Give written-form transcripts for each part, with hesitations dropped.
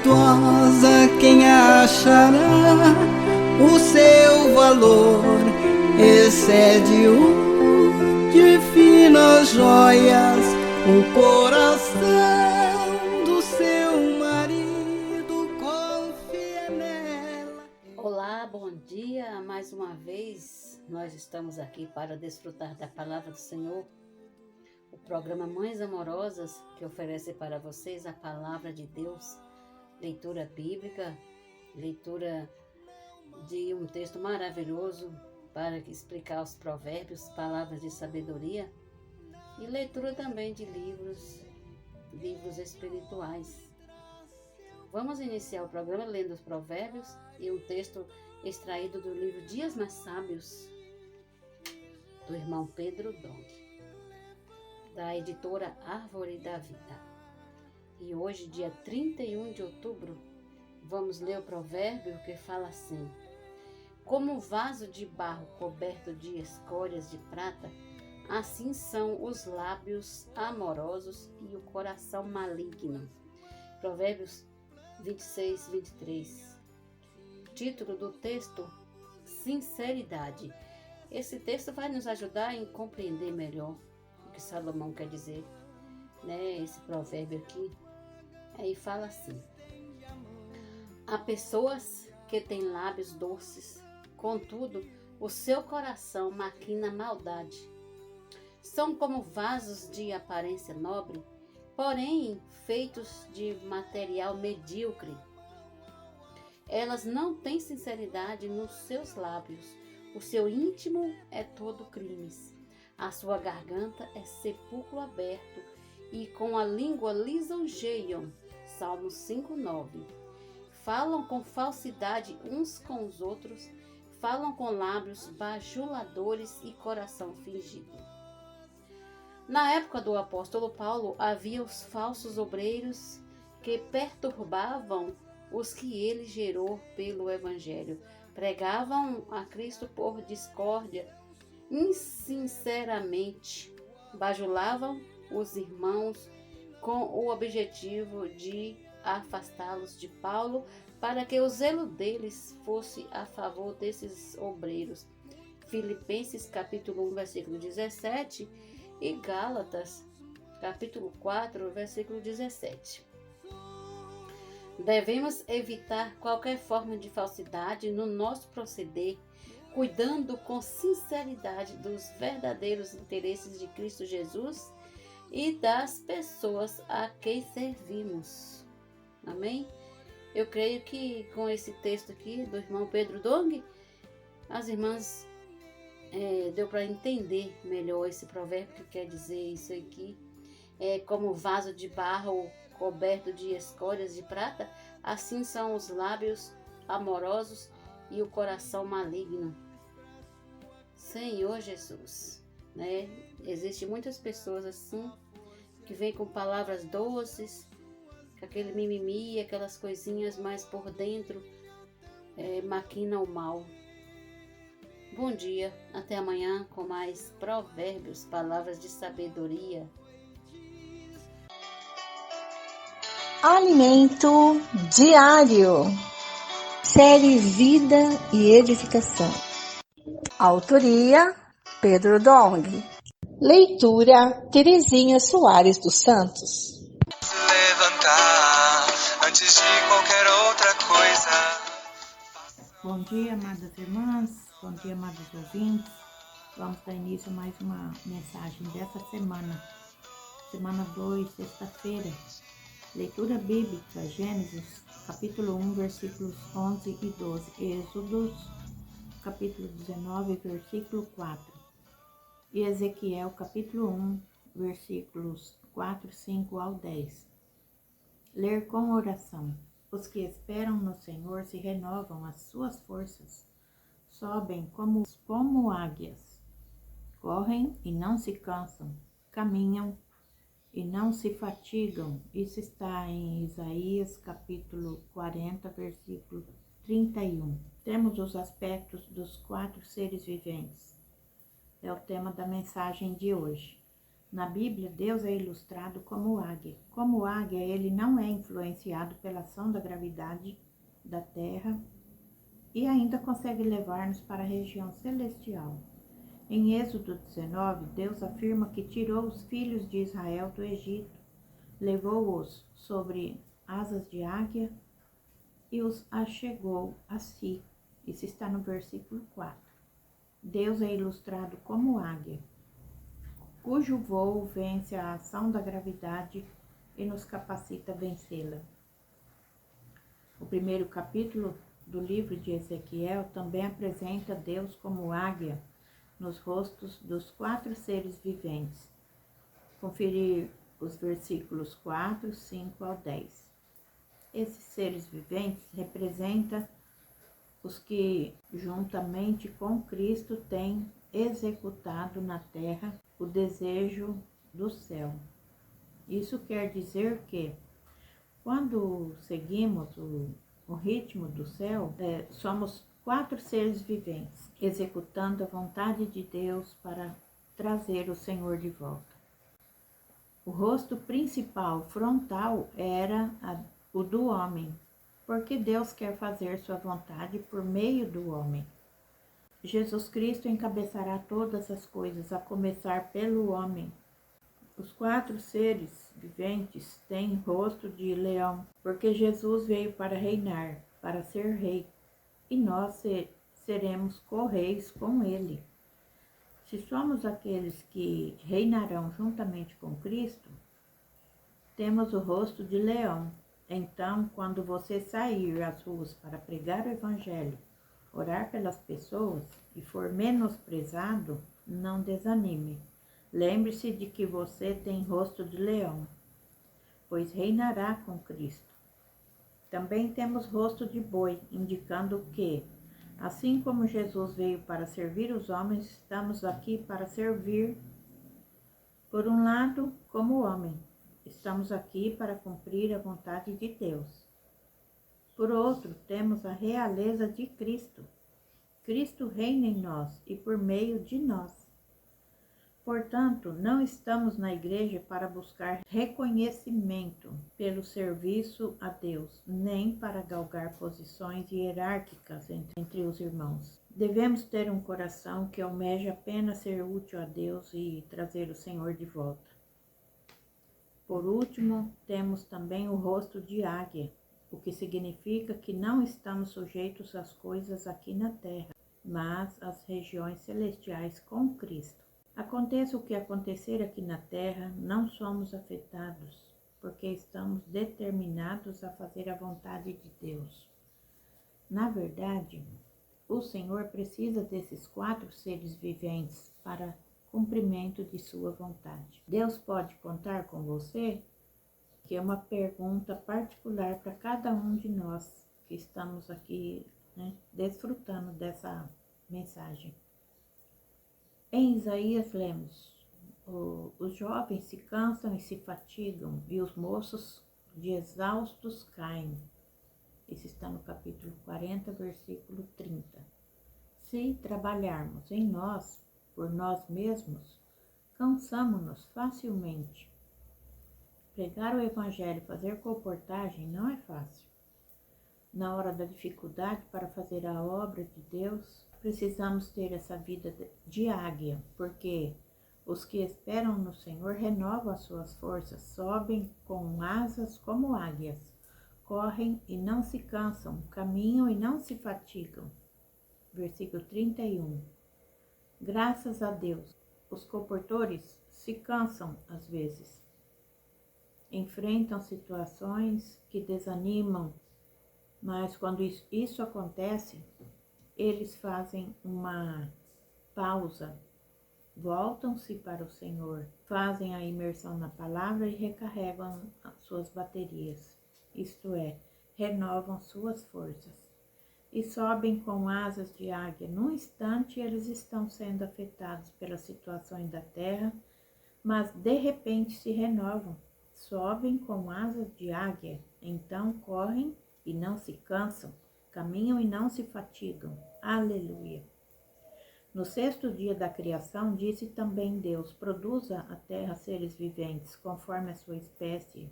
suntuosa, quem achará? O seu valor excede o de finas joias. O coração do seu marido confia nela. Olá, bom dia. Mais uma vez nós estamos aqui para desfrutar da palavra do Senhor. O programa Mães Amorosas, que oferece para vocês a palavra de Deus, leitura bíblica, leitura de um texto maravilhoso para explicar os provérbios, palavras de sabedoria, e leitura também de livros espirituais. Vamos iniciar o programa lendo os provérbios e um texto extraído do livro Dias Mais Sábios, do irmão Pedro Dong, da editora Árvore da Vida. E hoje, dia 31 de outubro, vamos ler o provérbio que fala assim: como um vaso de barro coberto de escórias de prata, assim são os lábios amorosos e o coração maligno. Provérbios 26, 23. Título do texto: Sinceridade. Esse texto vai nos ajudar a compreender melhor o que Salomão quer dizer, né? Esse provérbio aqui. Aí fala assim: há pessoas que têm lábios doces, contudo, o seu coração maquina maldade. São como vasos de aparência nobre, porém feitos de material medíocre. Elas não têm sinceridade nos seus lábios. O seu íntimo é todo crimes. A sua garganta é sepulcro aberto e com a língua lisonjeiam. Salmos 5:9. Falam com falsidade uns com os outros, falam com lábios bajuladores e coração fingido. Na época do apóstolo Paulo, havia os falsos obreiros que perturbavam os que ele gerou pelo evangelho. Pregavam a Cristo por discórdia, insinceramente, bajulavam os irmãos com o objetivo de afastá-los de Paulo, para que o zelo deles fosse a favor desses obreiros. Filipenses capítulo 1, versículo 17 e Gálatas capítulo 4, versículo 17. Devemos evitar qualquer forma de falsidade no nosso proceder, cuidando com sinceridade dos verdadeiros interesses de Cristo Jesus e das pessoas a quem servimos. Amém? Eu creio que com esse texto aqui do irmão Pedro Dong, as irmãs deu para entender melhor esse provérbio que quer dizer isso aqui. Como vaso de barro coberto de escórias de prata, assim são os lábios amorosos e o coração maligno. Senhor Jesus, né? Existem muitas pessoas assim, que vêm com palavras doces, com aquele mimimi, aquelas coisinhas, mas por dentro maquinam o mal. Bom dia, até amanhã com mais provérbios, palavras de sabedoria. Alimento diário. Série Vida e Edificação. Autoria: Pedro Dong. Leitura: Terezinha Soares dos Santos. Levantar antes de qualquer outra coisa. Bom dia, amadas irmãs. Bom dia, amados ouvintes. Vamos dar início a mais uma mensagem dessa semana. Semana 2, sexta-feira. Leitura bíblica, Gênesis, capítulo 1, versículos 11 e 12. Êxodos, capítulo 19, versículo 4. E Ezequiel, capítulo 1, versículos 4, 5 ao 10. Ler com oração. Os que esperam no Senhor se renovam as suas forças. Sobem como águias. Correm e não se cansam. Caminham e não se fatigam. Isso está em Isaías capítulo 40, versículo 31. Temos os aspectos dos 4 seres viventes. É o tema da mensagem de hoje. Na Bíblia, Deus é ilustrado como águia. Como águia, ele não é influenciado pela ação da gravidade da Terra e ainda consegue levar-nos para a região celestial. Em Êxodo 19, Deus afirma que tirou os filhos de Israel do Egito, levou-os sobre asas de águia e os achegou a si. Isso está no versículo 4. Deus é ilustrado como águia, cujo voo vence a ação da gravidade e nos capacita a vencê-la. O primeiro capítulo do livro de Ezequiel também apresenta Deus como águia nos rostos dos 4 seres viventes. Conferir os versículos 4, 5 ao 10. Esses seres viventes representam os que, juntamente com Cristo, têm executado na terra o desejo do céu. Isso quer dizer que, quando seguimos o ritmo do céu, somos 4 seres viventes, executando a vontade de Deus para trazer o Senhor de volta. O rosto principal, frontal, era o do homem, porque Deus quer fazer sua vontade por meio do homem. Jesus Cristo encabeçará todas as coisas, a começar pelo homem. Os 4 seres viventes têm rosto de leão, porque Jesus veio para reinar, para ser rei, e nós seremos co-reis com ele. Se somos aqueles que reinarão juntamente com Cristo, temos o rosto de leão. Então, quando você sair às ruas para pregar o Evangelho, orar pelas pessoas e for menosprezado, não desanime. Lembre-se de que você tem rosto de leão, pois reinará com Cristo. Também temos rosto de boi, indicando que, assim como Jesus veio para servir os homens, estamos aqui para servir, por um lado, como homem. Estamos aqui para cumprir a vontade de Deus. Por outro, temos a realeza de Cristo. Cristo reina em nós e por meio de nós. Portanto, não estamos na igreja para buscar reconhecimento pelo serviço a Deus, nem para galgar posições hierárquicas entre os irmãos. Devemos ter um coração que almeja apenas ser útil a Deus e trazer o Senhor de volta. Por último, temos também o rosto de águia, o que significa que não estamos sujeitos às coisas aqui na terra, mas às regiões celestiais com Cristo. Aconteça o que acontecer aqui na terra, não somos afetados, porque estamos determinados a fazer a vontade de Deus. Na verdade, o Senhor precisa desses 4 seres viventes para cumprimento de sua vontade. Deus pode contar com você? Que é uma pergunta particular para cada um de nós que estamos aqui, desfrutando dessa mensagem. Em Isaías lemos: os jovens se cansam e se fatigam, e os moços de exaustos caem. Isso está no capítulo 40, versículo 30. Se trabalharmos em nós, por nós mesmos, cansamo-nos facilmente. Pregar o Evangelho, fazer comportagem não é fácil. Na hora da dificuldade para fazer a obra de Deus, precisamos ter essa vida de águia, porque os que esperam no Senhor renovam as suas forças, sobem com asas como águias, correm e não se cansam, caminham e não se fatigam. Versículo 31. Graças a Deus, os comportores se cansam às vezes, enfrentam situações que desanimam, mas quando isso acontece, eles fazem uma pausa, voltam-se para o Senhor, fazem a imersão na palavra e recarregam as suas baterias, isto é, renovam suas forças. E sobem com asas de águia. Num instante eles estão sendo afetados pelas situações da terra, mas de repente se renovam, sobem com asas de águia, então correm e não se cansam, caminham e não se fatigam. Aleluia! No 6º dia da criação, disse também Deus: produza a terra seres viventes, conforme a sua espécie,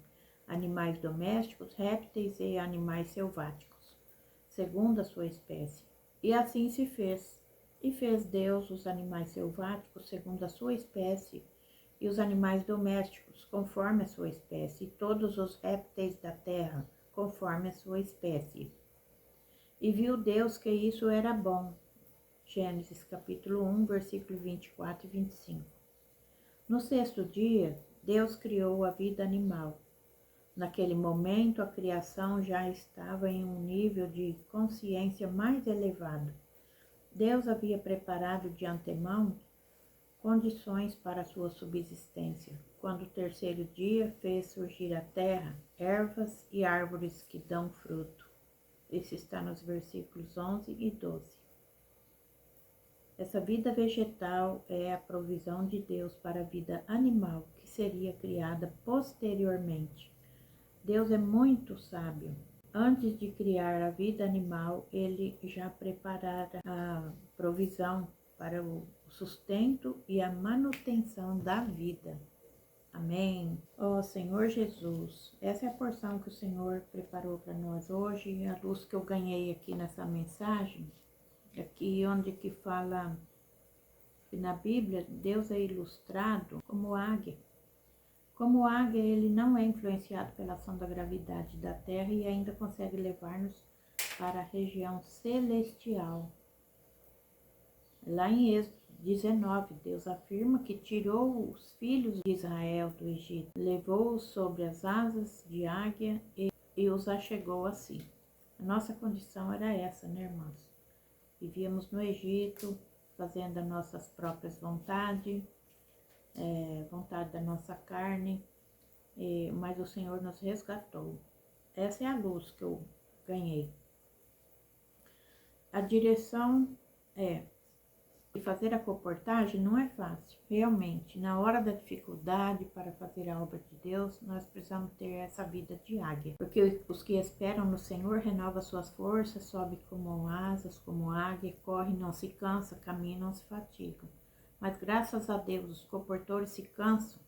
animais domésticos, répteis e animais selváticos, segundo a sua espécie. E assim se fez. E fez Deus os animais selváticos, segundo a sua espécie, e os animais domésticos, conforme a sua espécie, e todos os répteis da terra, conforme a sua espécie. E viu Deus que isso era bom. Gênesis capítulo 1, versículo 24 e 25. No 6º dia, Deus criou a vida animal. Naquele momento, a criação já estava em um nível de consciência mais elevado. Deus havia preparado de antemão condições para sua subsistência. Quando o 3º dia fez surgir a terra, ervas e árvores que dão fruto. Isso está nos versículos 11 e 12. Essa vida vegetal é a provisão de Deus para a vida animal, que seria criada posteriormente. Deus é muito sábio. Antes de criar a vida animal, ele já preparara a provisão para o sustento e a manutenção da vida. Amém. Ó Senhor Jesus, essa é a porção que o Senhor preparou para nós hoje, a luz que eu ganhei aqui nessa mensagem. Aqui onde que fala que na Bíblia Deus é ilustrado como águia. Como águia, ele não é influenciado pela ação da gravidade da Terra e ainda consegue levar-nos para a região celestial. Lá em Êxodo 19, Deus afirma que tirou os filhos de Israel do Egito, levou-os sobre as asas de águia e os achegou a si. A nossa condição era essa, né, irmãos? Vivíamos no Egito, fazendo as nossas próprias vontades, vontade da nossa carne, mas o Senhor nos resgatou. Essa é a luz que eu ganhei. A direção de fazer a comportagem não é fácil, realmente. Na hora da dificuldade para fazer a obra de Deus, nós precisamos ter essa vida de águia. Porque os que esperam no Senhor renovam suas forças, sobe como asas, como águia, corre, não se cansa, caminha, não se fatiga. Mas graças a Deus, os comportores se cansam.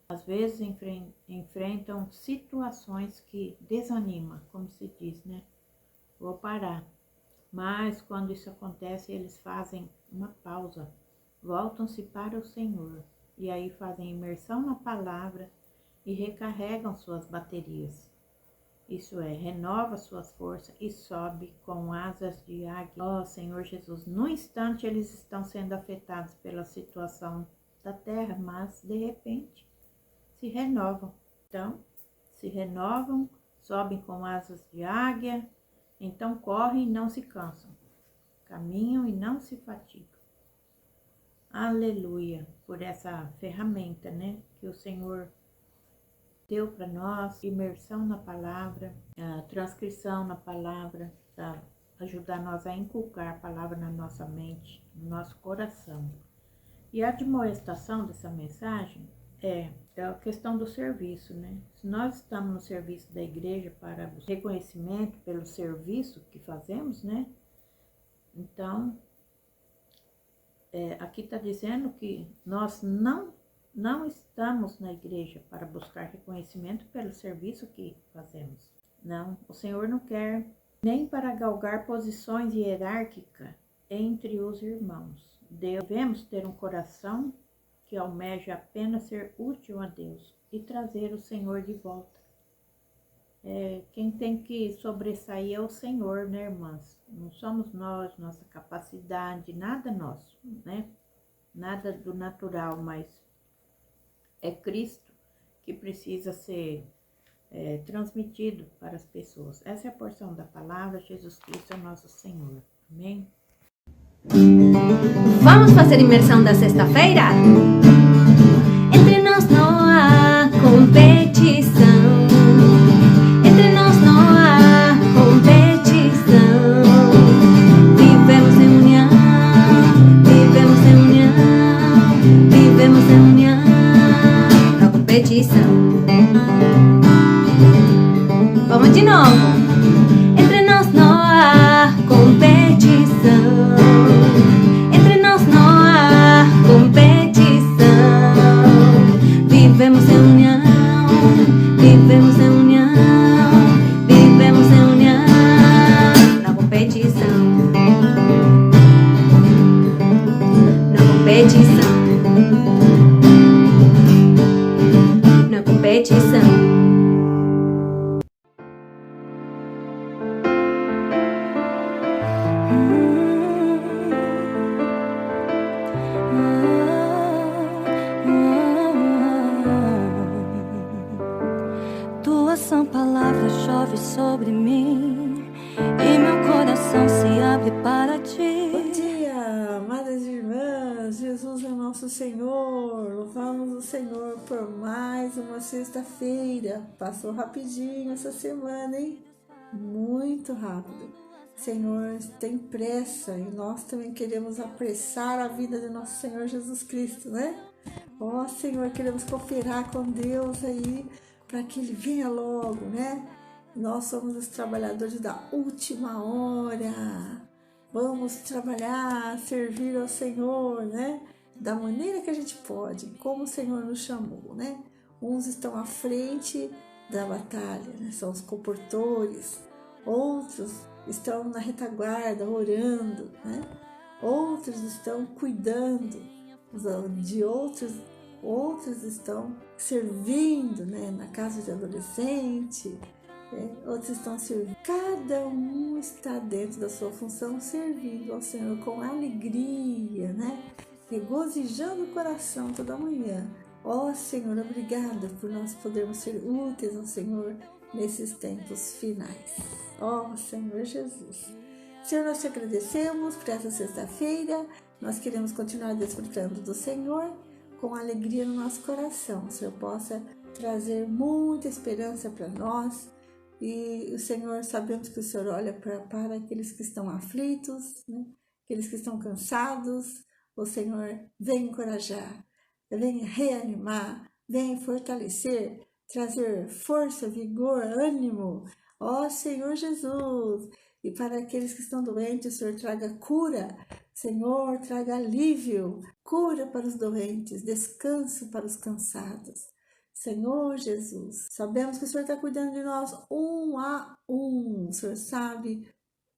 Às vezes enfrentam situações que desanimam, como se diz, né? Vou parar. Mas quando isso acontece, eles fazem uma pausa, voltam-se para o Senhor e aí fazem imersão na palavra e recarregam suas baterias. Isso é, renova suas forças e sobe com asas de águia. Ó Senhor Jesus, no instante eles estão sendo afetados pela situação da terra, mas de repente se renovam. Então, se renovam, sobem com asas de águia. Então correm e não se cansam, caminham e não se fatigam. Aleluia, por essa ferramenta, né, que o Senhor deu para nós, imersão na palavra, a transcrição na palavra, para ajudar nós a inculcar a palavra na nossa mente, no nosso coração. E a admoestação dessa mensagem é a questão do serviço, né? Se nós estamos no serviço da igreja para o reconhecimento pelo serviço que fazemos, né? Então, aqui está dizendo que nós não estamos na igreja para buscar reconhecimento pelo serviço que fazemos. Não, o Senhor não quer nem para galgar posições hierárquicas entre os irmãos. Devemos ter um coração que almeja apenas ser útil a Deus e trazer o Senhor de volta. Quem tem que sobressair é o Senhor, né, irmãs? Não somos nós, nossa capacidade, nada nosso, né? Nada do natural, mas é Cristo que precisa ser transmitido para as pessoas. Essa é a porção da palavra. Jesus Cristo é nosso Senhor. Amém? Vamos fazer imersão da sexta-feira? Entre nós não há competição. Entre nós não há competição. Vivemos em união, vivemos em união, vivemos em união. Não competição. Vamos de novo. Entre nós não há competição. competição. Não é competição. Tua sã palavra chove sobre mim e meu coração se abre para ti. Bom dia, amadas irmãs, Jesus é nosso Senhor, louvamos o Senhor por mais uma sexta-feira. Passou rapidinho essa semana, hein? Muito rápido. Senhor, tem pressa e nós também queremos apressar a vida de nosso Senhor Jesus Cristo, né? Ó Senhor, queremos cooperar com Deus aí para que Ele venha logo, né? Nós somos os trabalhadores da última hora. Vamos trabalhar, servir ao Senhor, né? Da maneira que a gente pode, como o Senhor nos chamou, né? Uns estão à frente da batalha, né? São os comportores. Outros estão na retaguarda, orando, né? Outros estão cuidando de outros. Outros estão servindo, né? Na casa de adolescente. Outros estão servindo. Cada um está dentro da sua função, servindo ao Senhor com alegria, né? Regozijando o coração toda manhã. Ó Senhor, obrigada por nós podermos ser úteis ao Senhor nesses tempos finais. Ó Senhor Jesus. Senhor, nós te agradecemos por essa sexta-feira. Nós queremos continuar desfrutando do Senhor com alegria no nosso coração. O Senhor possa trazer muita esperança para nós. E o Senhor, sabemos que o Senhor olha para aqueles que estão aflitos, né? Aqueles que estão cansados. O Senhor vem encorajar, vem reanimar, vem fortalecer, trazer força, vigor, ânimo. Ó Senhor Jesus! E para aqueles que estão doentes, o Senhor traga cura. Senhor, traga alívio, cura para os doentes, descanso para os cansados. Senhor Jesus, sabemos que o Senhor está cuidando de nós um a um. O Senhor sabe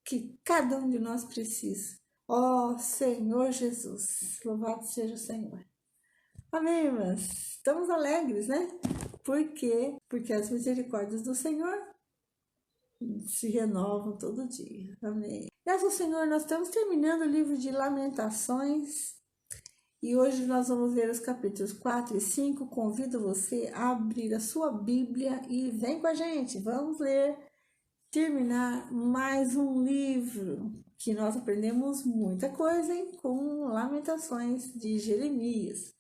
que cada um de nós precisa. Ó Senhor Jesus, louvado seja o Senhor. Amém, irmãs? Estamos alegres, né? Por quê? Porque as misericórdias do Senhor se renovam todo dia. Amém. Graças ao Senhor, nós estamos terminando o livro de Lamentações. E hoje nós vamos ver os capítulos 4 e 5. Convido você a abrir a sua Bíblia e vem com a gente. Vamos ler, terminar mais um livro que nós aprendemos muita coisa, hein? Com Lamentações de Jeremias.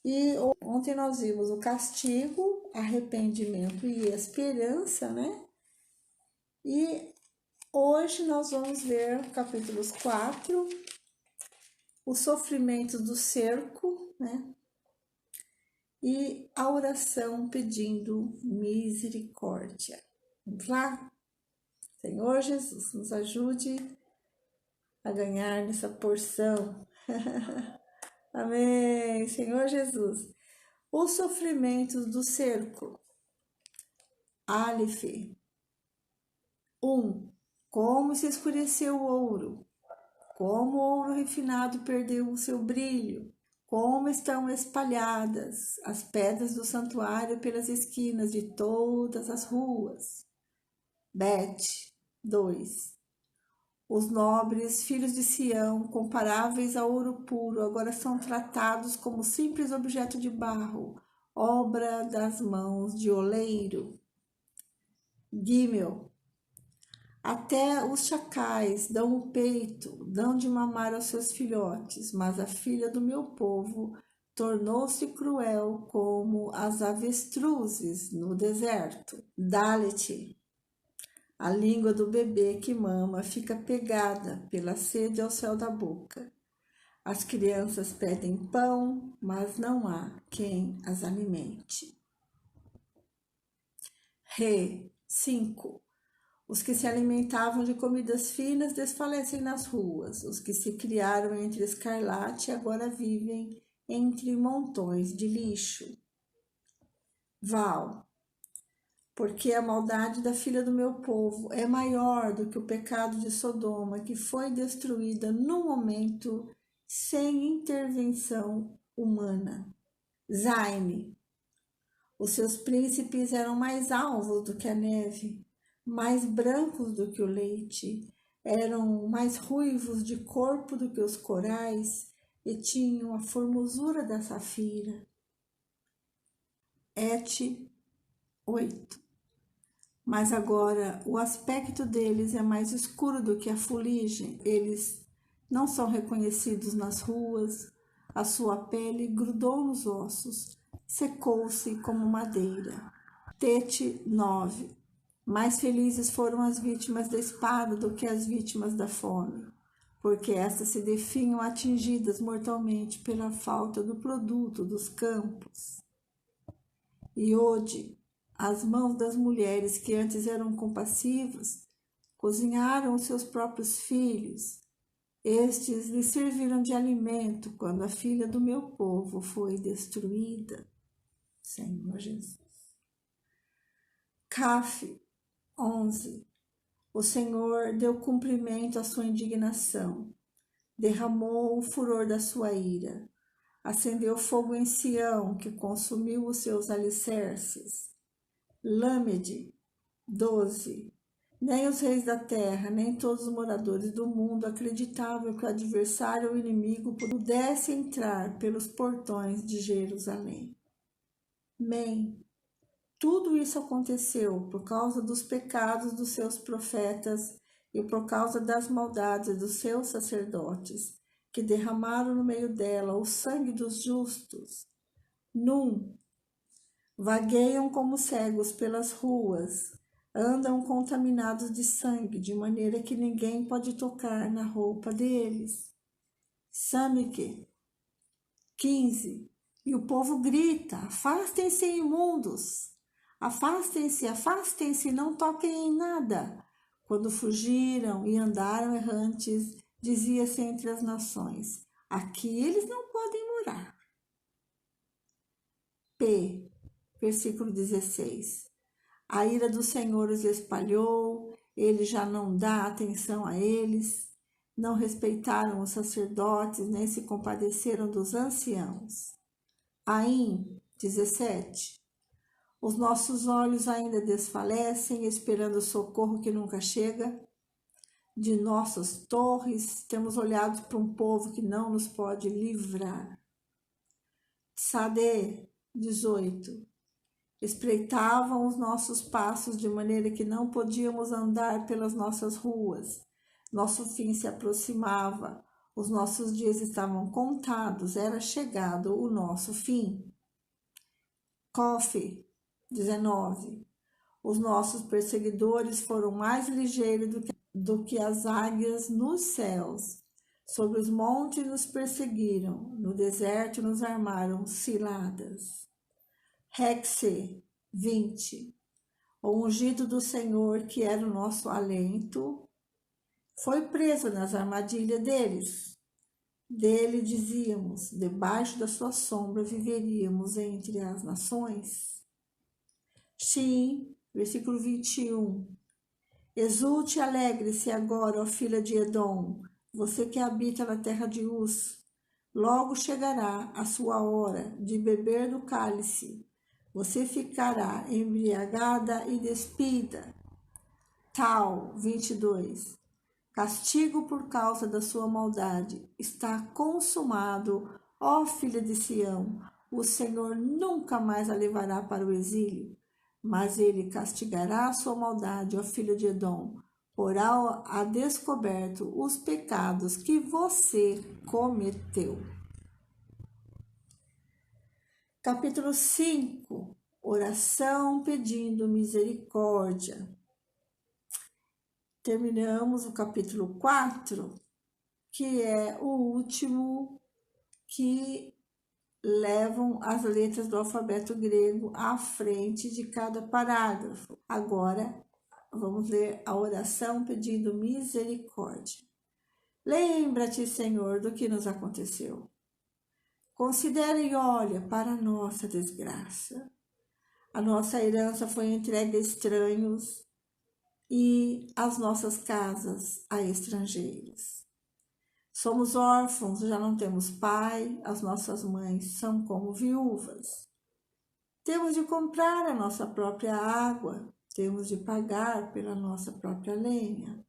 E ontem nós vimos o castigo, arrependimento e esperança, né? E hoje nós vamos ver capítulos 4, os sofrimentos do cerco, né? E a oração pedindo misericórdia. Vamos lá? Senhor Jesus, nos ajude a ganhar nessa porção. Amém. Senhor Jesus. Os sofrimentos do cerco. Aleph. 1. Como se escureceu o ouro. Como o ouro refinado perdeu o seu brilho. Como estão espalhadas as pedras do santuário pelas esquinas de todas as ruas. Bet. 2. Os nobres filhos de Sião, comparáveis a ouro puro, agora são tratados como simples objeto de barro, obra das mãos de oleiro. Gimel. Até os chacais dão o peito, dão de mamar aos seus filhotes, mas a filha do meu povo tornou-se cruel como as avestruzes no deserto. Dalet. A língua do bebê que mama fica pegada pela sede ao céu da boca. As crianças pedem pão, mas não há quem as alimente. Re. 5. Os que se alimentavam de comidas finas desfalecem nas ruas. Os que se criaram entre escarlate agora vivem entre montões de lixo. Val. Porque a maldade da filha do meu povo é maior do que o pecado de Sodoma, que foi destruída no momento sem intervenção humana. Zaine. Os seus príncipes eram mais alvos do que a neve, mais brancos do que o leite, eram mais ruivos de corpo do que os corais e tinham a formosura da safira. Et 8. Mas agora o aspecto deles é mais escuro do que a fuligem. Eles não são reconhecidos nas ruas. A sua pele grudou nos ossos, secou-se como madeira. Tete 9. Mais felizes foram as vítimas da espada do que as vítimas da fome, porque estas se definham atingidas mortalmente pela falta do produto dos campos. Iode. As mãos das mulheres que antes eram compassivas cozinharam os seus próprios filhos. Estes lhe serviram de alimento quando a filha do meu povo foi destruída. Senhor Jesus. Caf 11. O Senhor deu cumprimento à sua indignação, derramou o furor da sua ira, acendeu fogo em Sião que consumiu os seus alicerces. Lâmede 12. Nem os reis da terra, nem todos os moradores do mundo acreditavam que o adversário ou inimigo pudesse entrar pelos portões de Jerusalém. Mem. Tudo isso aconteceu por causa dos pecados dos seus profetas e por causa das maldades dos seus sacerdotes, que derramaram no meio dela o sangue dos justos. Num. Vagueiam como cegos pelas ruas, andam contaminados de sangue, de maneira que ninguém pode tocar na roupa deles. Samike 15. E o povo grita: afastem-se, imundos! Afastem-se, afastem-se, não toquem em nada. Quando fugiram e andaram errantes, dizia-se entre as nações: aqui eles não podem morar. P. Versículo 16. A ira do Senhor os espalhou, ele já não dá atenção a eles, não respeitaram os sacerdotes, nem se compadeceram dos anciãos. Aim 17. Os nossos olhos ainda desfalecem, esperando o socorro que nunca chega. De nossas torres, temos olhado para um povo que não nos pode livrar. Sade 18. Espreitavam os nossos passos de maneira que não podíamos andar pelas nossas ruas. Nosso fim se aproximava, os nossos dias estavam contados, era chegado o nosso fim. Cofe 19. Os nossos perseguidores foram mais ligeiros do que as águias nos céus. Sobre os montes nos perseguiram, no deserto nos armaram ciladas. Hexe 20. O ungido do Senhor, que era o nosso alento, foi preso nas armadilhas deles. Dele dizíamos: debaixo da sua sombra viveríamos entre as nações. Shim, versículo 21. Exulte e alegre-se agora, ó filha de Edom, você que habita na terra de Uz. Logo chegará a sua hora de beber do cálice. Você ficará embriagada e despida. Tal 22. Castigo por causa da sua maldade está consumado, ó filha de Sião. O Senhor nunca mais a levará para o exílio, mas ele castigará a sua maldade, ó filha de Edom, porá a descoberto os pecados que você cometeu. Capítulo 5. Oração pedindo misericórdia. Terminamos o capítulo 4, que é o último que levam as letras do alfabeto grego à frente de cada parágrafo. Agora, vamos ler a oração pedindo misericórdia. Lembra-te, Senhor, do que nos aconteceu. Considera e olha para a nossa desgraça. A nossa herança foi entregue a estranhos e as nossas casas a estrangeiros. Somos órfãos, já não temos pai, as nossas mães são como viúvas. Temos de comprar a nossa própria água, temos de pagar pela nossa própria lenha.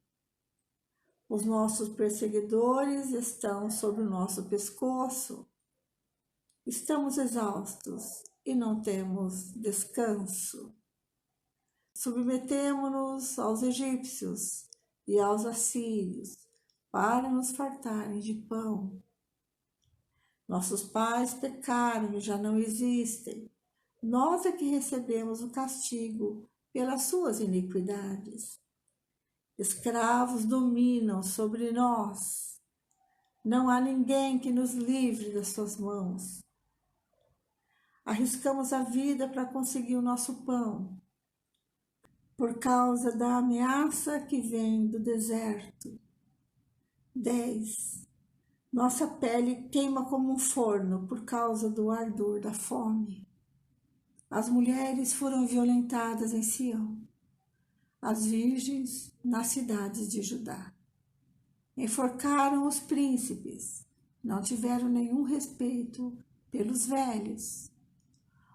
Os nossos perseguidores estão sobre o nosso pescoço. Estamos exaustos e não temos descanso. Submetemo-nos aos egípcios e aos assírios para nos fartarem de pão. Nossos pais pecaram e já não existem. Nós é que recebemos o castigo pelas suas iniquidades. Escravos dominam sobre nós. Não há ninguém que nos livre das suas mãos. Arriscamos a vida para conseguir o nosso pão, por causa da ameaça que vem do deserto. 10. Nossa pele queima como um forno por causa do ardor da fome. As mulheres foram violentadas em Sião, as virgens nas cidades de Judá. Enforcaram os príncipes, não tiveram nenhum respeito pelos velhos.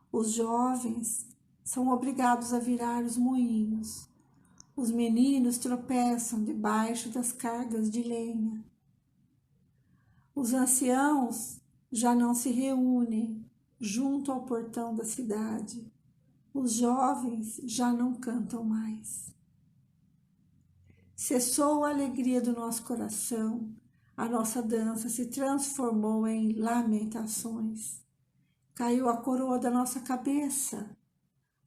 Os jovens são obrigados a virar os moinhos. Os meninos tropeçam debaixo das cargas de lenha. Os anciãos já não se reúnem junto ao portão da cidade. Os jovens já não cantam mais. Cessou a alegria do nosso coração, a nossa dança se transformou em lamentações. Caiu a coroa da nossa cabeça.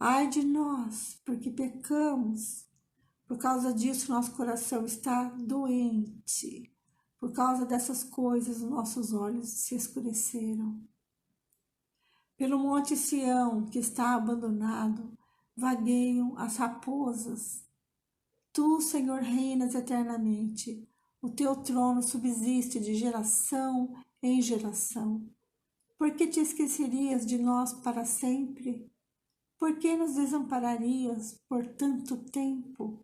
Ai de nós, porque pecamos. Por causa disso, nosso coração está doente. Por causa dessas coisas, nossos olhos se escureceram. Pelo monte Sião, que está abandonado, vagueiam as raposas. Tu, Senhor, reinas eternamente. O teu trono subsiste de geração em geração. Por que te esquecerias de nós para sempre? Por que nos desampararias por tanto tempo?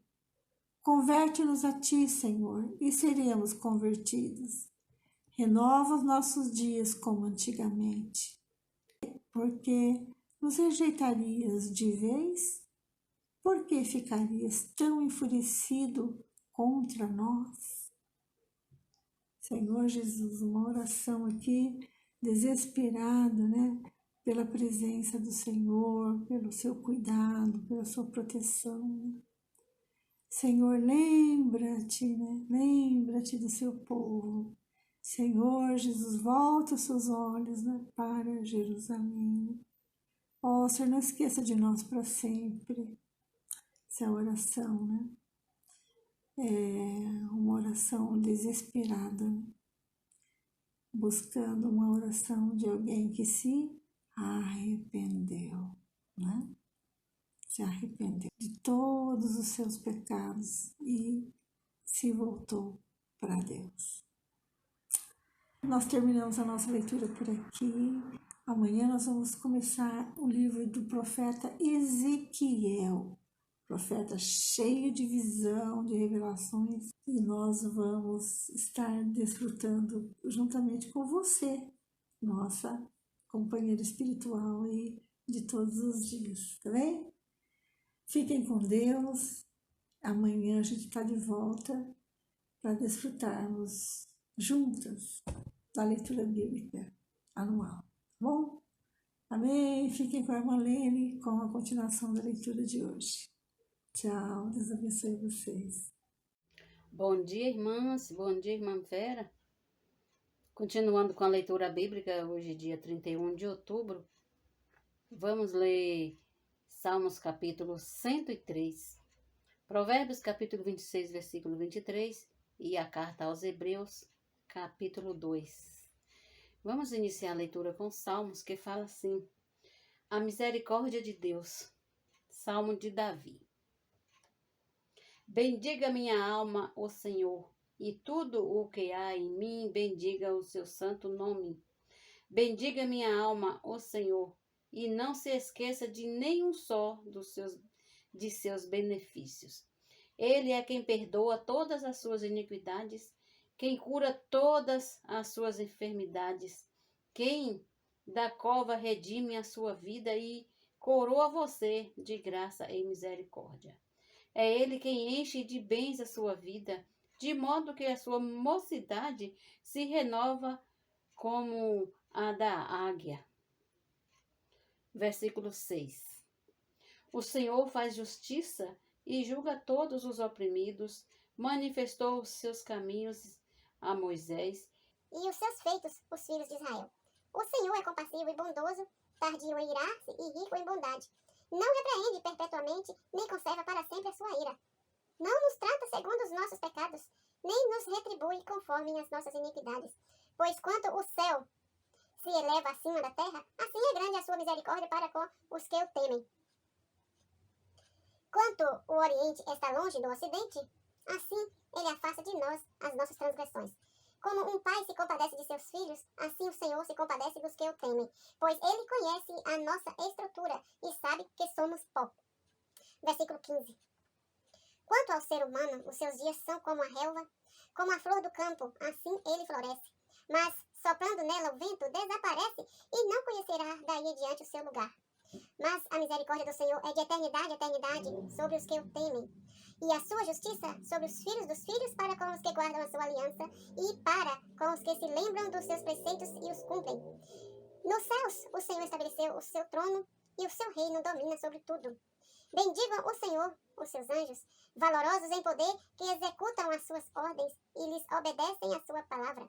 Converte-nos a ti, Senhor, e seremos convertidos. Renova os nossos dias como antigamente. Porque nos rejeitarias de vez? Por que ficarias tão enfurecido contra nós? Senhor Jesus, uma oração aqui desesperada, né? Pela presença do Senhor, pelo seu cuidado, pela sua proteção. Senhor, lembra-te, né? Lembra-te do seu povo. Senhor Jesus, volta os seus olhos, né, para Jerusalém. Ó, Senhor, não esqueça de nós para sempre. Essa é a oração, né? É uma oração desesperada, né? Buscando uma oração de alguém que se arrependeu, né? Se arrependeu de todos os seus pecados e se voltou para Deus. Nós terminamos a nossa leitura por aqui. Amanhã nós vamos começar o livro do profeta Ezequiel, profeta cheio de visão, de revelações, e nós vamos estar desfrutando juntamente com você, nossa companheira espiritual e de todos os dias, tá bem? Fiquem com Deus. Amanhã a gente está de volta para desfrutarmos juntas da leitura bíblica anual, tá bom? Amém? Fiquem com a irmã Lene com a continuação da leitura de hoje. Tchau, Deus abençoe vocês. Bom dia, irmãs. Bom dia, irmã Vera. Continuando com a leitura bíblica, hoje dia 31 de outubro, vamos ler Salmos capítulo 103, Provérbios capítulo 26, versículo 23 e a carta aos Hebreus capítulo 2. Vamos iniciar a leitura com Salmos que fala assim: a misericórdia de Deus. Salmo de Davi. Bendiga minha alma o Senhor, e tudo o que há em mim, bendiga o seu santo nome. Bendiga minha alma o Senhor, e não se esqueça de nenhum só de seus benefícios. Ele é quem perdoa todas as suas iniquidades, quem cura todas as suas enfermidades, quem da cova redime a sua vida e coroa você de graça e misericórdia. É Ele quem enche de bens a sua vida, de modo que a sua mocidade se renova como a da águia. Versículo 6. O Senhor faz justiça e julga todos os oprimidos, manifestou os seus caminhos a Moisés e os seus feitos, os filhos de Israel. O Senhor é compassivo e bondoso, tardio em irar-se e rico em bondade. Não repreende perpetuamente, nem conserva para sempre a sua ira. Não nos trata segundo os nossos pecados, nem nos retribui conforme as nossas iniquidades. Pois quanto o céu se eleva acima da terra, assim é grande a sua misericórdia para com os que o temem. Quanto o Oriente está longe do Ocidente, assim ele afasta de nós as nossas transgressões. Como um pai se compadece de seus filhos, assim o Senhor se compadece dos que o temem, pois ele conhece a nossa estrutura e sabe que somos pó. Versículo 15. Quanto ao ser humano, os seus dias são como a relva, como a flor do campo, assim ele floresce. Mas, soprando nela o vento, desaparece e não conhecerá daí adiante o seu lugar. Mas a misericórdia do Senhor é de eternidade a eternidade sobre os que o temem, e a sua justiça sobre os filhos dos filhos para com os que guardam a sua aliança e para com os que se lembram dos seus preceitos e os cumprem. Nos céus o Senhor estabeleceu o seu trono e o seu reino domina sobre tudo. Bendigam o Senhor, os seus anjos, valorosos em poder, que executam as suas ordens e lhes obedecem a sua palavra.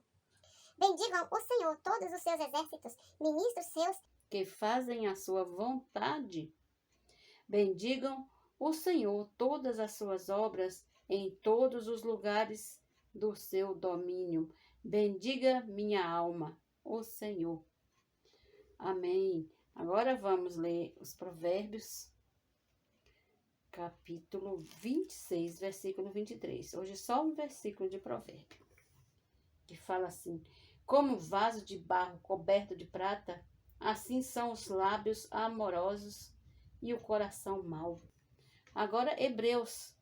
Bendigam o Senhor todos os seus exércitos, ministros seus, que fazem a sua vontade. Bendigam o Senhor todas as suas obras em todos os lugares do seu domínio. Bendiga minha alma, o Senhor. Amém. Agora vamos ler os Provérbios, capítulo 26, versículo 23. Hoje só um versículo de provérbio, que fala assim: como vaso de barro coberto de prata, assim são os lábios amorosos e o coração mau. Agora, Hebreus,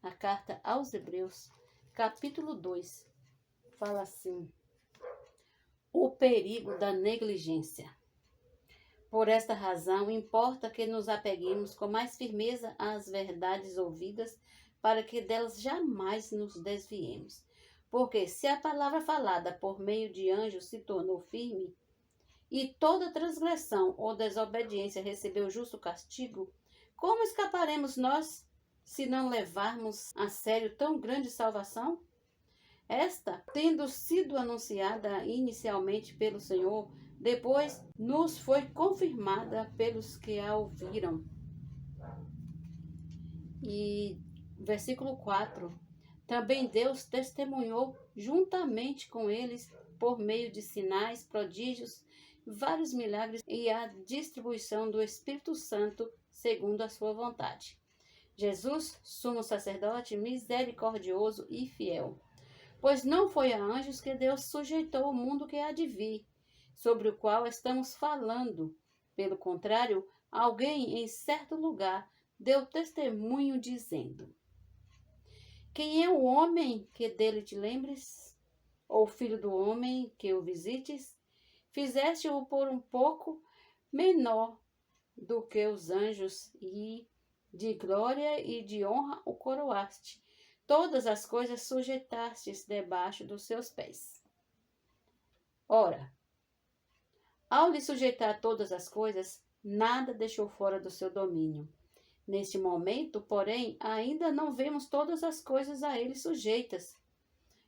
a carta aos Hebreus, capítulo 2, fala assim: o perigo da negligência. Por esta razão, importa que nos apeguemos com mais firmeza às verdades ouvidas, para que delas jamais nos desviemos. Porque se a palavra falada por meio de anjos se tornou firme, e toda transgressão ou desobediência recebeu justo castigo, como escaparemos nós, se não levarmos a sério tão grande salvação? Esta, tendo sido anunciada inicialmente pelo Senhor, depois nos foi confirmada pelos que a ouviram. E versículo 4. Também Deus testemunhou juntamente com eles por meio de sinais, prodígios, vários milagres e a distribuição do Espírito Santo segundo a sua vontade. Jesus, sumo sacerdote, misericordioso e fiel. Pois não foi a anjos que Deus sujeitou o mundo que há de vir, sobre o qual estamos falando. Pelo contrário, alguém em certo lugar deu testemunho dizendo: quem é o homem que dele te lembres? Ou o filho do homem que o visites? Fizeste-o por um pouco menor do que os anjos, e de glória e de honra o coroaste. Todas as coisas sujeitastes debaixo dos seus pés. Ora, ao lhe sujeitar todas as coisas, nada deixou fora do seu domínio. Neste momento, porém, ainda não vemos todas as coisas a ele sujeitas.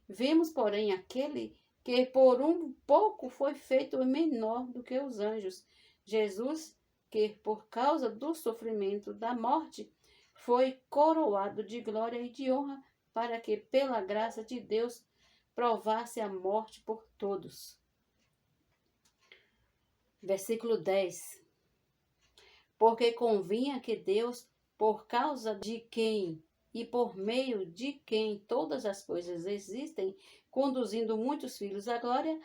Vemos, porém, aquele que por um pouco foi feito menor do que os anjos, Jesus, que por causa do sofrimento da morte foi coroado de glória e de honra, para que pela graça de Deus provasse a morte por todos. Versículo 10. Porque convinha que Deus, por causa de quem e por meio de quem todas as coisas existem, conduzindo muitos filhos à glória,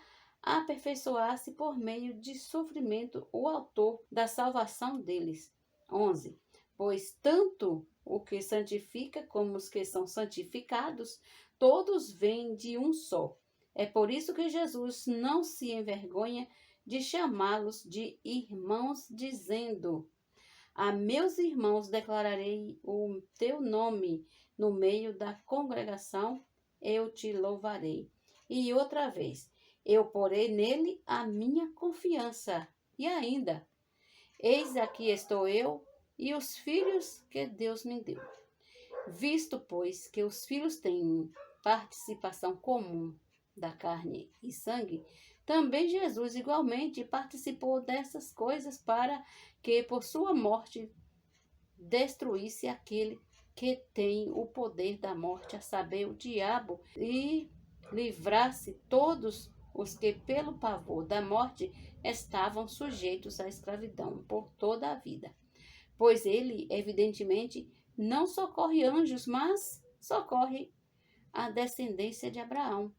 aperfeiçoasse por meio de sofrimento o autor da salvação deles. 11. Pois tanto o que santifica como os que são santificados, todos vêm de um só, É por isso que Jesus não se envergonha de chamá-los de irmãos, dizendo: a meus irmãos declararei o teu nome no meio da congregação, eu te louvarei. E outra vez, eu porei nele a minha confiança. E ainda, eis aqui estou eu e os filhos que Deus me deu. Visto, pois, que os filhos têm participação comum da carne e sangue, também Jesus igualmente participou dessas coisas para que por sua morte destruísse aquele que tem o poder da morte, a saber, o diabo, e livrasse todos os que pelo pavor da morte estavam sujeitos à escravidão por toda a vida. Pois ele, evidentemente, não socorre anjos, mas socorre a descendência de Abraão.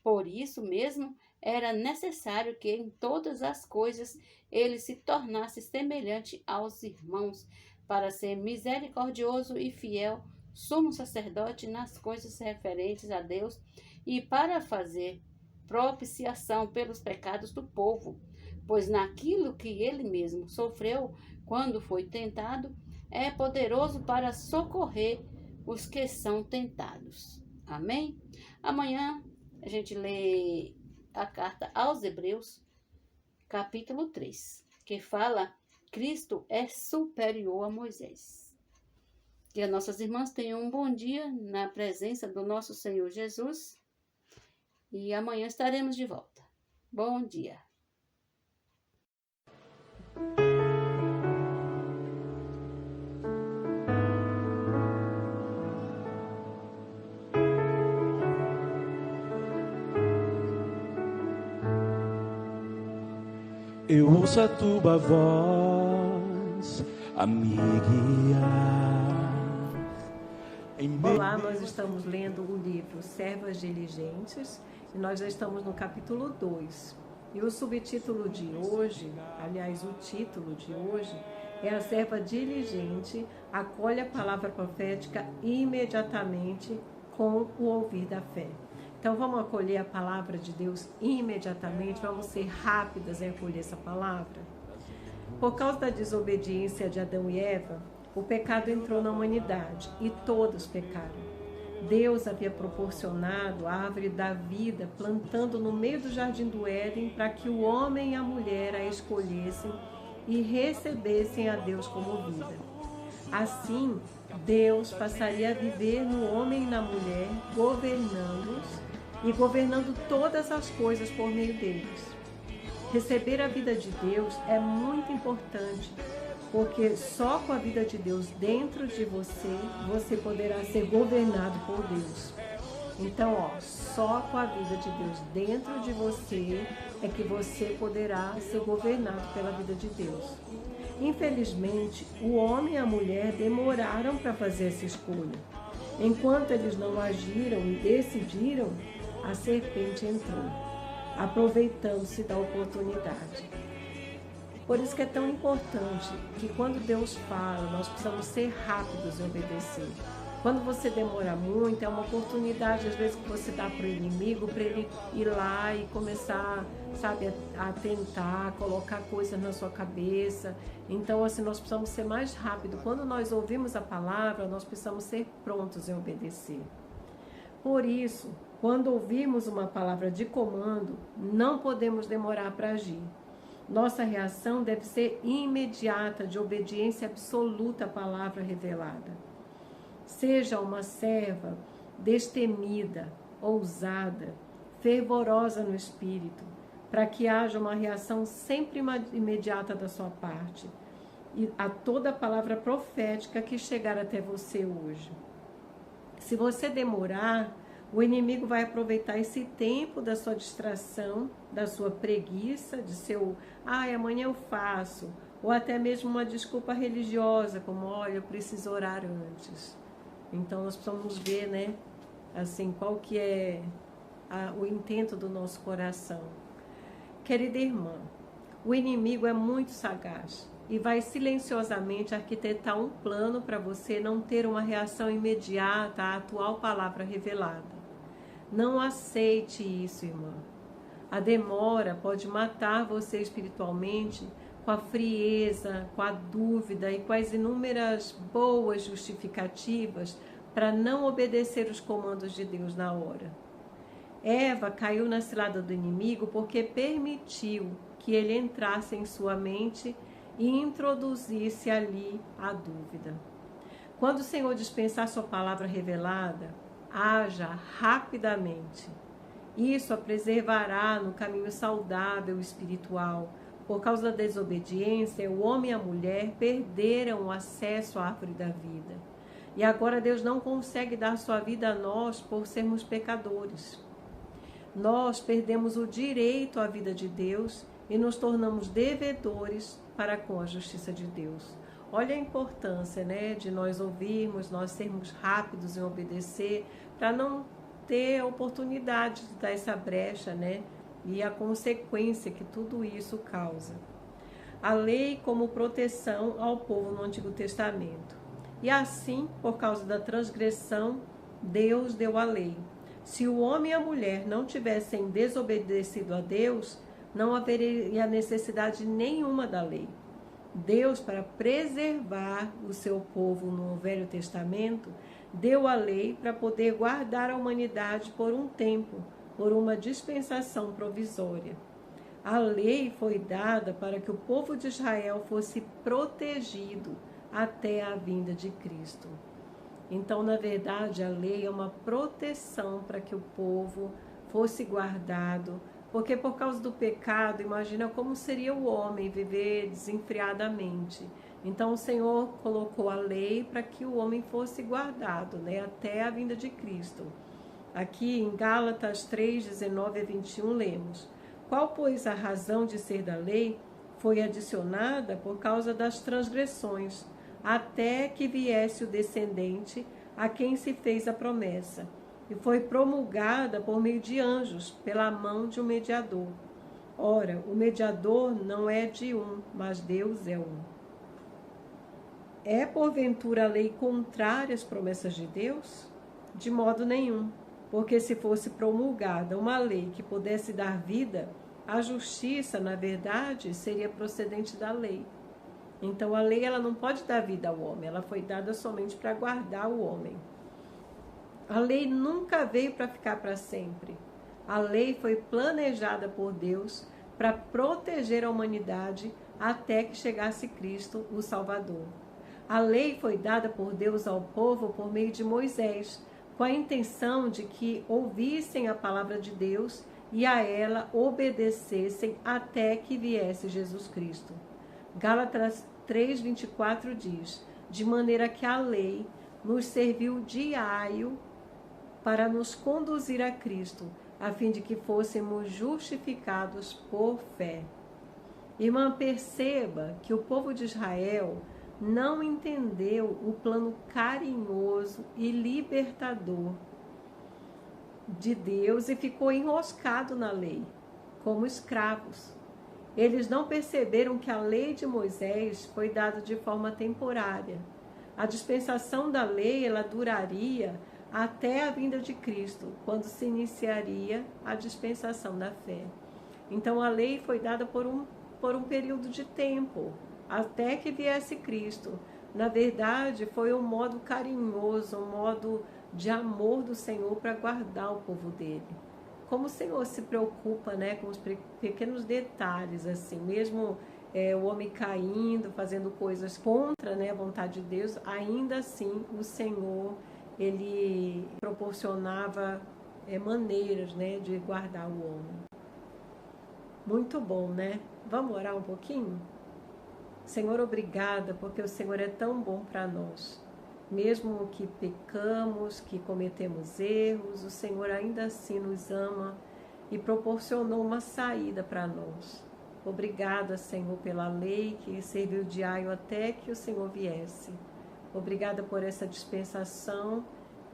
Por isso mesmo, era necessário que em todas as coisas ele se tornasse semelhante aos irmãos, para ser misericordioso e fiel, sumo sacerdote nas coisas referentes a Deus e para fazer propiciação pelos pecados do povo. Pois naquilo que ele mesmo sofreu quando foi tentado, é poderoso para socorrer os que são tentados. Amém? Amanhã a gente lê a carta aos Hebreus, capítulo 3, que fala: Cristo é superior a Moisés. Que as nossas irmãs tenham um bom dia na presença do nosso Senhor Jesus. E amanhã estaremos de volta. Bom dia. Eu ouço a tua voz a me guiar. Olá, nós estamos lendo o livro Servas Diligentes e nós já estamos no capítulo 2. E o subtítulo de hoje, aliás, o título de hoje, é A Serva Diligente acolhe a palavra profética imediatamente com o ouvir da fé. Então vamos acolher a palavra de Deus imediatamente, vamos ser rápidas em acolher essa palavra. Por causa da desobediência de Adão e Eva, o pecado entrou na humanidade e todos pecaram. Deus havia proporcionado a árvore da vida, plantando no meio do jardim do Éden, para que o homem e a mulher a escolhessem e recebessem a Deus como vida. Assim, Deus passaria a viver no homem e na mulher, governando-os e governando todas as coisas por meio deles. Receber a vida de Deus é muito importante, porque só com a vida de Deus dentro de você, você poderá ser governado por Deus. Então, só com a vida de Deus dentro de você é que você poderá ser governado pela vida de Deus. Infelizmente, o homem e a mulher demoraram para fazer essa escolha. Enquanto eles não agiram e decidiram, a serpente entrou, aproveitando-se da oportunidade. Por isso que é tão importante que quando Deus fala, nós precisamos ser rápidos em obedecer. Quando você demora muito, é uma oportunidade, às vezes, que você dá para o inimigo, para ele ir lá e começar, sabe, a tentar colocar coisas na sua cabeça. Então, assim, nós precisamos ser mais rápidos. Quando nós ouvimos a palavra, nós precisamos ser prontos em obedecer. Por isso, quando ouvimos uma palavra de comando, não podemos demorar para agir. Nossa reação deve ser imediata, de obediência absoluta à palavra revelada. Seja uma serva destemida, ousada, fervorosa no espírito, para que haja uma reação sempre imediata da sua parte e a toda a palavra profética que chegar até você hoje. Se você demorar, o inimigo vai aproveitar esse tempo da sua distração, da sua preguiça, de seu, amanhã eu faço, ou até mesmo uma desculpa religiosa, como, olha, eu preciso orar antes. Então, nós precisamos ver, né, assim, qual que é o intento do nosso coração. Querida irmã, o inimigo é muito sagaz e vai silenciosamente arquitetar um plano para você não ter uma reação imediata à atual palavra revelada. Não aceite isso, irmã. A demora pode matar você espiritualmente com a frieza, com a dúvida e com as inúmeras boas justificativas para não obedecer os comandos de Deus na hora. Eva caiu na cilada do inimigo porque permitiu que ele entrasse em sua mente e introduzisse ali a dúvida. Quando o Senhor dispensar sua palavra revelada, haja rapidamente. Isso a preservará no caminho saudável espiritual. Por causa da desobediência, o homem e a mulher perderam o acesso à árvore da vida. E agora Deus não consegue dar sua vida a nós por sermos pecadores. Nós perdemos o direito à vida de Deus e nos tornamos devedores para com a justiça de Deus. Olha a importância, né, de nós ouvirmos, nós sermos rápidos em obedecer, para não ter a oportunidade de dar essa brecha, né, e a consequência que tudo isso causa. A lei como proteção ao povo no Antigo Testamento. E assim, por causa da transgressão, Deus deu a lei. Se o homem e a mulher não tivessem desobedecido a Deus, não haveria necessidade nenhuma da lei. Deus, para preservar o seu povo no Velho Testamento, deu a lei para poder guardar a humanidade por um tempo, por uma dispensação provisória. A lei foi dada para que o povo de Israel fosse protegido até a vinda de Cristo. Então, na verdade, a lei é uma proteção para que o povo fosse guardado, porque por causa do pecado, imagina como seria o homem viver desenfreadamente. Então, o Senhor colocou a lei para que o homem fosse guardado, né, até a vinda de Cristo. Aqui em Gálatas 3, 19 a 21, lemos: qual, pois, a razão de ser da lei? Foi adicionada por causa das transgressões, até que viesse o descendente a quem se fez a promessa, e foi promulgada por meio de anjos, pela mão de um mediador. Ora, o mediador não é de um, mas Deus é um. É porventura a lei contrária às promessas de Deus? De modo nenhum, porque se fosse promulgada uma lei que pudesse dar vida, a justiça, na verdade, seria procedente da lei. Então a lei ela não pode dar vida ao homem, ela foi dada somente para guardar o homem. A lei nunca veio para ficar para sempre. A lei foi planejada por Deus para proteger a humanidade até que chegasse Cristo, o Salvador. A lei foi dada por Deus ao povo por meio de Moisés, com a intenção de que ouvissem a palavra de Deus e a ela obedecessem até que viesse Jesus Cristo. Gálatas 3:24 diz: de maneira que a lei nos serviu de aio para nos conduzir a Cristo, a fim de que fôssemos justificados por fé. Irmã, perceba que o povo de Israel não entendeu o plano carinhoso e libertador de Deus e ficou enroscado na lei, como escravos. Eles não perceberam que a lei de Moisés foi dada de forma temporária. A dispensação da lei ela duraria até a vinda de Cristo, quando se iniciaria a dispensação da fé. Então a lei foi dada por um período de tempo, até que viesse Cristo. Na verdade, foi um modo carinhoso, um modo de amor do Senhor para guardar o povo dele. Como o Senhor se preocupa, né, com os pequenos detalhes, assim, mesmo o homem caindo, fazendo coisas contra, né, a vontade de Deus, ainda assim o Senhor, ele proporcionava maneiras, né, de guardar o homem. Muito bom, né? Vamos orar um pouquinho? Senhor, obrigada, porque o Senhor é tão bom para nós. Mesmo que pecamos, que cometemos erros, o Senhor ainda assim nos ama e proporcionou uma saída para nós. Obrigada, Senhor, pela lei que serviu de aio até que o Senhor viesse. Obrigada por essa dispensação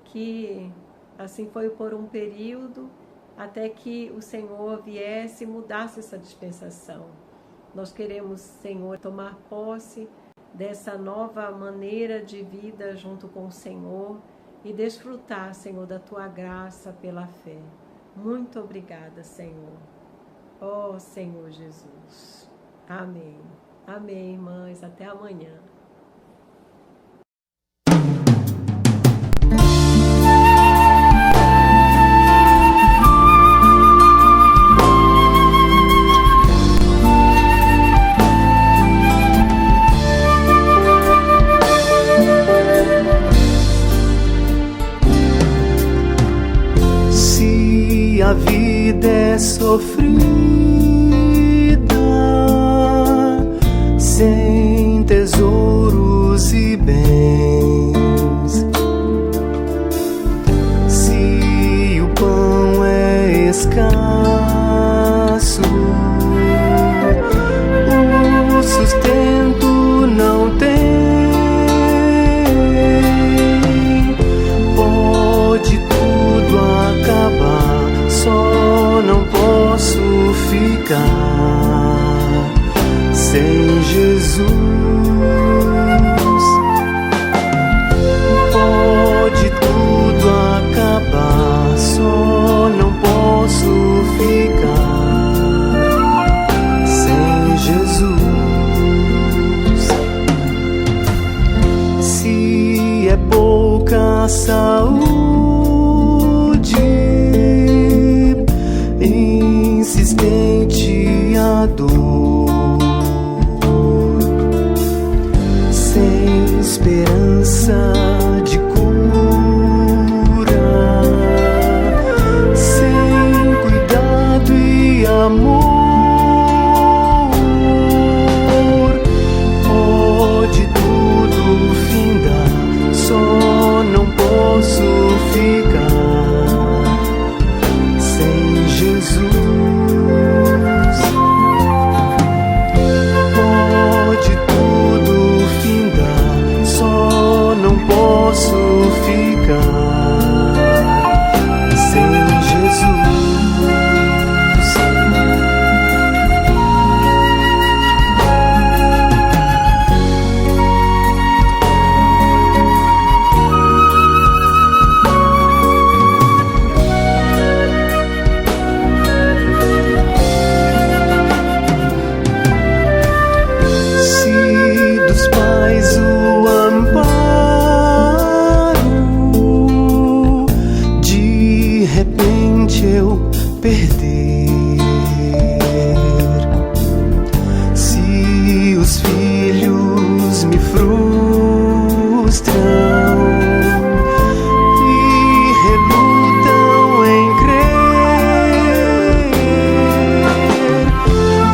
que assim foi por um período até que o Senhor viesse e mudasse essa dispensação. Nós queremos, Senhor, tomar posse dessa nova maneira de vida junto com o Senhor e desfrutar, Senhor, da tua graça pela fé. Muito obrigada, Senhor. Ó Senhor Jesus. Amém. Amém, irmãs. Até amanhã. Se a vida é sofrida, sem tesouros e bens, se o pão é escasso, o sustento não tem, pode tudo acabar, só não posso ficar sem Jesus. Pode tudo acabar, só não posso ficar sem Jesus. Se é pouca saúde, insistente a dor, sem esperança de cura, sem cuidado e amor, pode tudo findar, só não posso ficar sem Jesus. Pode tudo findar, só não posso ficar sem Jesus. Se dos pais o amparo de repente eu perder, se os filhos me frustram e relutam em crer,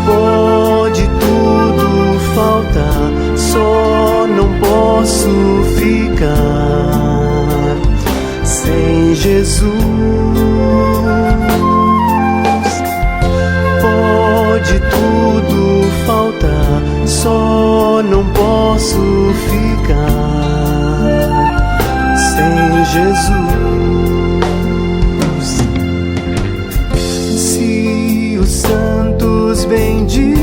pode tudo faltar, só não posso ficar sem Jesus. Pode tudo faltar, só não posso ficar sem Jesus. Se os santos benditos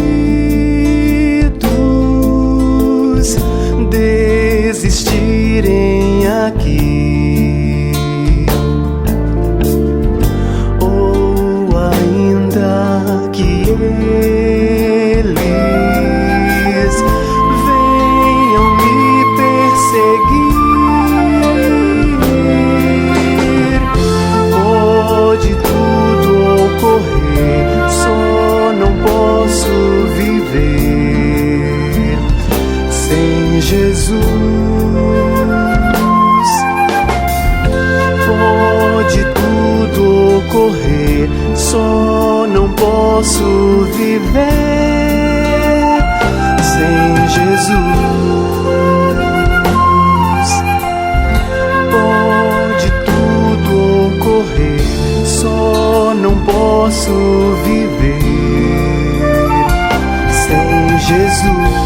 desistirem aqui, ou ainda que eles venham me perseguir, pode tudo ocorrer, só não posso viver sem Jesus. Pode tudo ocorrer, só não posso viver sem Jesus. Pode tudo ocorrer, só não posso viver sem Jesus.